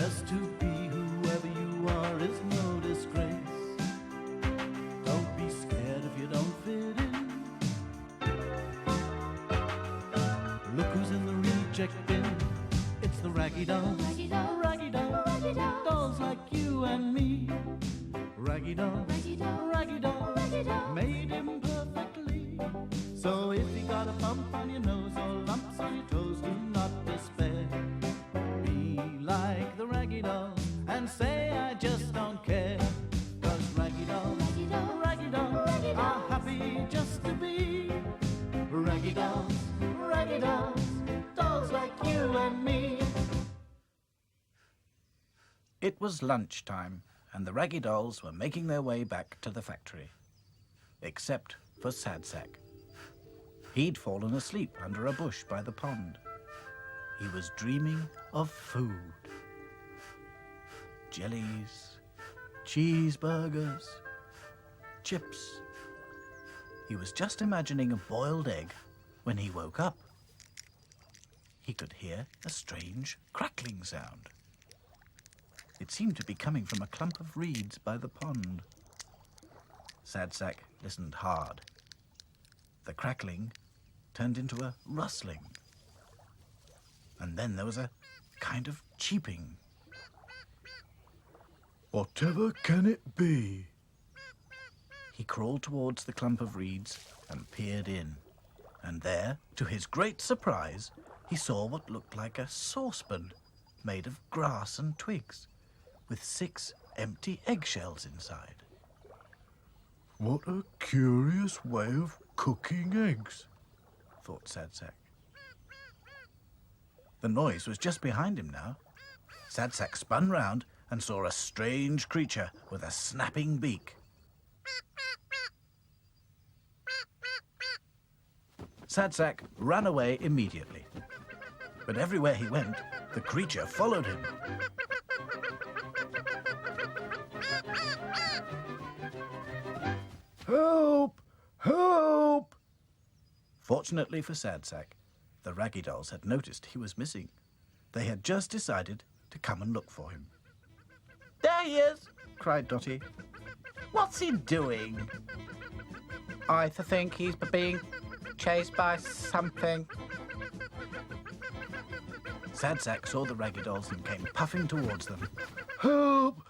Just to be whoever you are is no disgrace. Don't be scared if you don't fit in. Look who's in the reject bin. It's the Raggy Dolls. Raggy Dolls. Raggy Dolls. Raggy Dolls. Dolls like you and me. Raggy Dolls. Raggy Dolls. Raggy Dolls. Raggy Dolls. Made him perfectly. So if you got a bump on your nose or lumps on your toes, do not despair. Be like the Raggy Dolls and say I just don't care. 'Cause Raggy Dolls, Raggy Dolls. Raggy Dolls Raggy are Dolls. happy just to be Raggy Dolls, Raggy Dolls, dolls like you and me. It was lunchtime, and the Raggy Dolls were making their way back to the factory. Except for Sad Sack. He'd fallen asleep under a bush by the pond. He was dreaming of food. Jellies, cheeseburgers, chips. He was just imagining a boiled egg when he woke up. He could hear a strange crackling sound. It seemed to be coming from a clump of reeds by the pond. Sad Sack listened hard. The crackling turned into a rustling. And then there was a kind of cheeping. Whatever can it be? He crawled towards the clump of reeds and peered in. And there, to his great surprise, he saw what looked like a saucepan made of grass and twigs, with 6 empty eggshells inside. What a curious way of cooking eggs, thought Sad Sack. The noise was just behind him now. Sad Sack spun round and saw a strange creature with a snapping beak. Sad Sack ran away immediately. But everywhere he went, the creature followed him. Help! Help! Fortunately for Sad Sack, the Raggy Dolls had noticed he was missing. They had just decided to come and look for him. There he is! Cried Dotty. What's he doing? I think he's being chased by something. Sad Sack saw the Raggy Dolls and came puffing towards them. Help!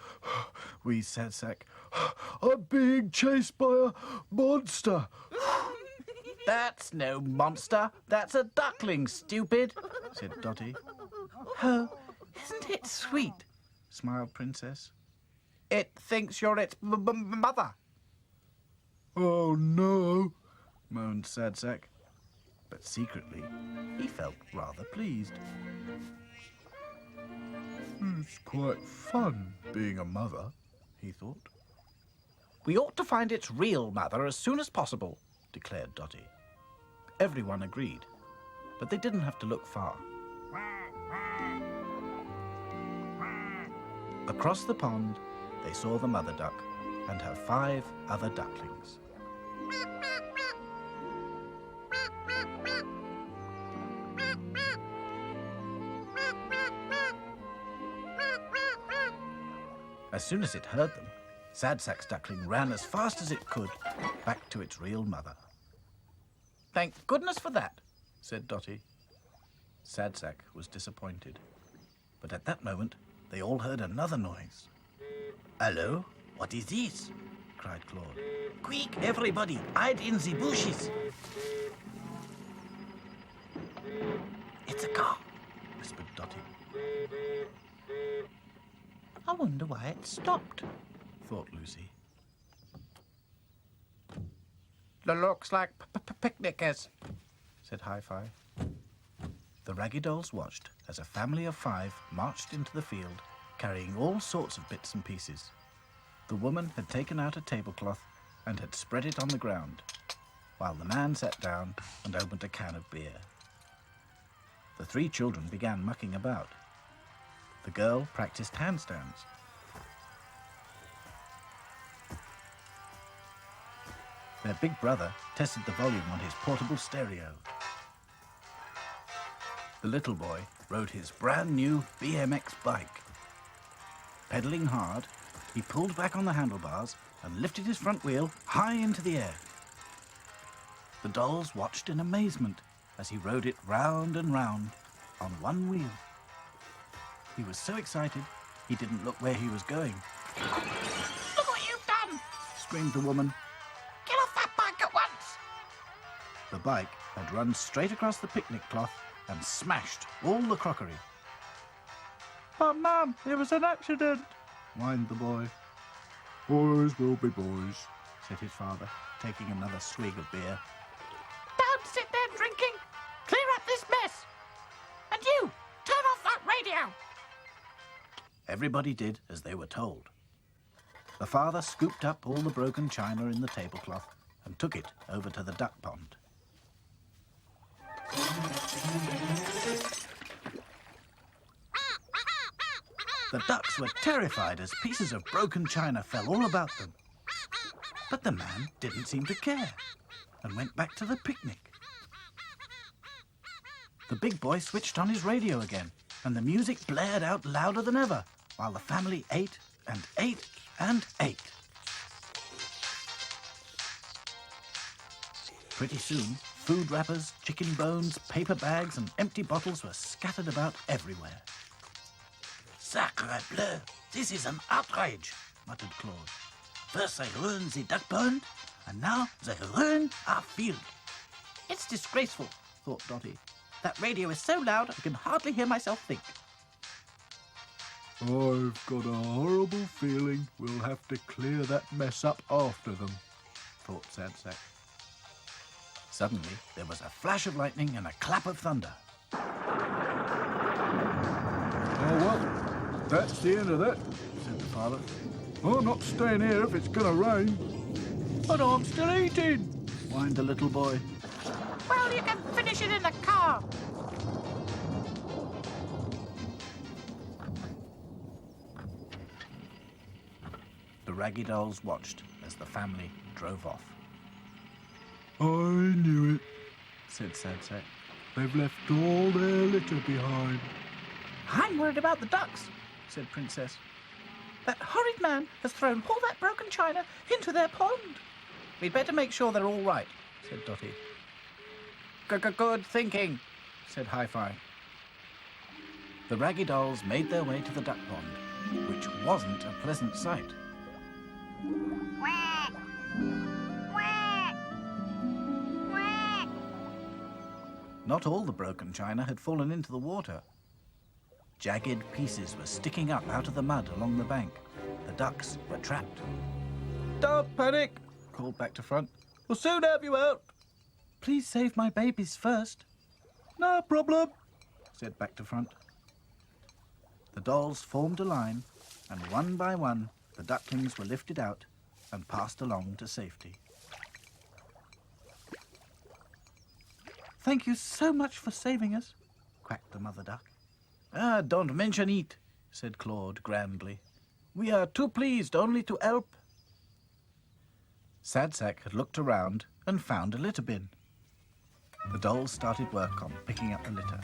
Wheezed Sad Sack. I'm being chased by a monster. That's no monster. That's a duckling, stupid. Said Dotty. Oh, isn't it sweet? Smiled Princess. It thinks you're its mother. Oh no! Moaned Sad Sack. But secretly, he felt rather pleased. It's quite fun being a mother, He thought. We ought to find its real mother as soon as possible. Declared Dotty. Everyone agreed, but they didn't have to look far. Across the pond, they saw the mother duck and her 5 other ducklings. As soon as it heard them, Sad Sack's duckling ran as fast as it could back to its real mother. Thank goodness for that. Said Dotty. Sad Sack was disappointed. But at that moment, they all heard another noise. Hello? What is this? Cried Claude. Quick, everybody, hide in the bushes. It's a car, Whispered Dotty. I wonder why it stopped. Thought Lucy. Looks like picnickers. Said Hi-Fi. The Raggy Dolls watched as a family of 5 marched into the field, carrying all sorts of bits and pieces. The woman had taken out a tablecloth and had spread it on the ground, while the man sat down and opened a can of beer. The 3 children began mucking about. The girl practiced handstands. Their big brother tested the volume on his portable stereo. The little boy rode his brand new BMX bike. Pedalling hard, he pulled back on the handlebars and lifted his front wheel high into the air. The dolls watched in amazement as he rode it round and round on one wheel. He was so excited, he didn't look where he was going. Look what you've done! Screamed the woman. Get off that bike at once! The bike had run straight across the picnic cloth and smashed all the crockery. But, Mum, it was an accident, whined the boy. Boys will be boys, said his father, taking another swig of beer. Don't sit there drinking! Clear up this mess! And you, turn off that radio! Everybody did as they were told. The father scooped up all the broken china in the tablecloth and took it over to the duck pond. The ducks were terrified as pieces of broken china fell all about them. But the man didn't seem to care and went back to the picnic. The big boy switched on his radio again, and the music blared out louder than ever, while the family ate and ate and ate. Pretty soon, food wrappers, chicken bones, paper bags, and empty bottles were scattered about everywhere. Sacre bleu, this is an outrage, muttered Claude. First they ruined the duck pond, and now they ruin our field. It's disgraceful, thought Dotty. That radio is so loud I can hardly hear myself think. I've got a horrible feeling we'll have to clear that mess up after them, thought Sad Sack. Suddenly, there was a flash of lightning and a clap of thunder. Oh, well, that's the end of that, said the father. I'm not staying here if it's going to rain. But I'm still eating, whined the little boy. Well, you can finish it in the car. The Raggy Dolls watched as the family drove off. I knew it, said Sad Sack. They've left all their litter behind. I'm worried about the ducks, said Princess. That horrid man has thrown all that broken china into their pond. We'd better make sure they're all right, said Dotty. Good thinking, said Hi-Fi. The Raggy Dolls made their way to the duck pond, which wasn't a pleasant sight. Quack! Quack! Quack! Not all the broken china had fallen into the water. Jagged pieces were sticking up out of the mud along the bank. The ducks were trapped. Don't panic, Called back to front. we'll soon have you out. Please save my babies first. No problem, Said back to front. The dolls formed a line, and one by one, the ducklings were lifted out and passed along to safety. Thank you so much for saving us, Quacked the mother duck. Ah, don't mention it, said Claude grandly. We are too pleased only to help. Sad Sack had looked around and found a litter bin. The dolls started work on picking up the litter.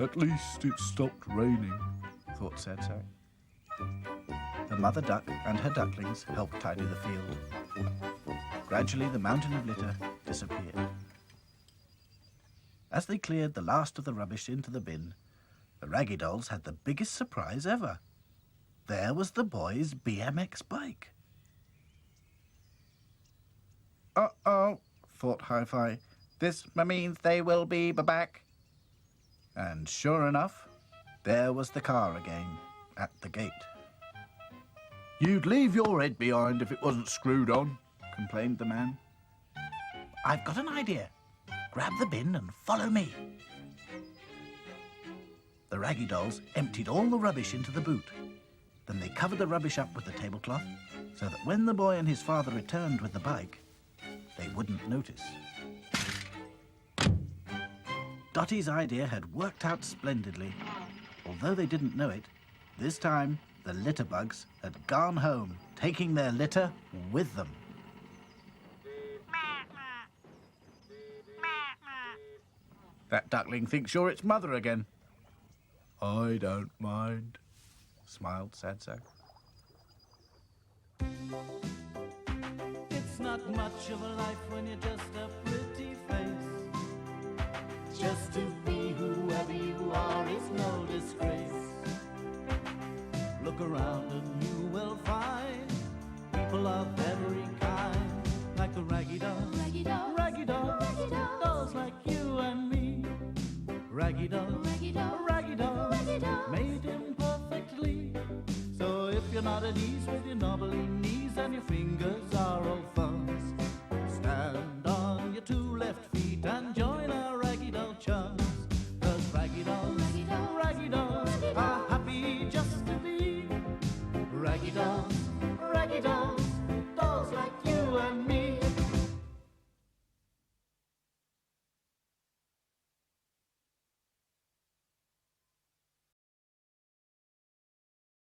At least it stopped raining, Thought Sad Sack. The mother duck and her ducklings helped tidy the field. Gradually, the mountain of litter disappeared. As they cleared the last of the rubbish into the bin, the Raggy Dolls had the biggest surprise ever. There was the boy's BMX bike. Uh-oh, thought Hi-Fi. This means they will be back. And sure enough, there was the car again, at the gate. You'd leave your head behind if it wasn't screwed on, complained the man. I've got an idea. Grab the bin and follow me. The Raggy Dolls emptied all the rubbish into the boot. Then they covered the rubbish up with the tablecloth so that when the boy and his father returned with the bike, they wouldn't notice. Dotty's idea had worked out splendidly. Although they didn't know it, this time the litter bugs had gone home, taking their litter with them. That duckling thinks you're its mother again. I don't mind, smiled Sad Sack. It's not much of a life when you're just a pretty face. Just to be whoever you are is no disgrace. Look around and you will find people of every kind, like the Raggy Doll, Raggy Doll, Raggy Doll, Raggy Dolls. dolls like you and me. Raggy Doll, Raggy Doll, Raggy Doll, Raggy Dolls. made imperfectly. So if you're not at ease with your knobbly knees and your fingers are all thumbs,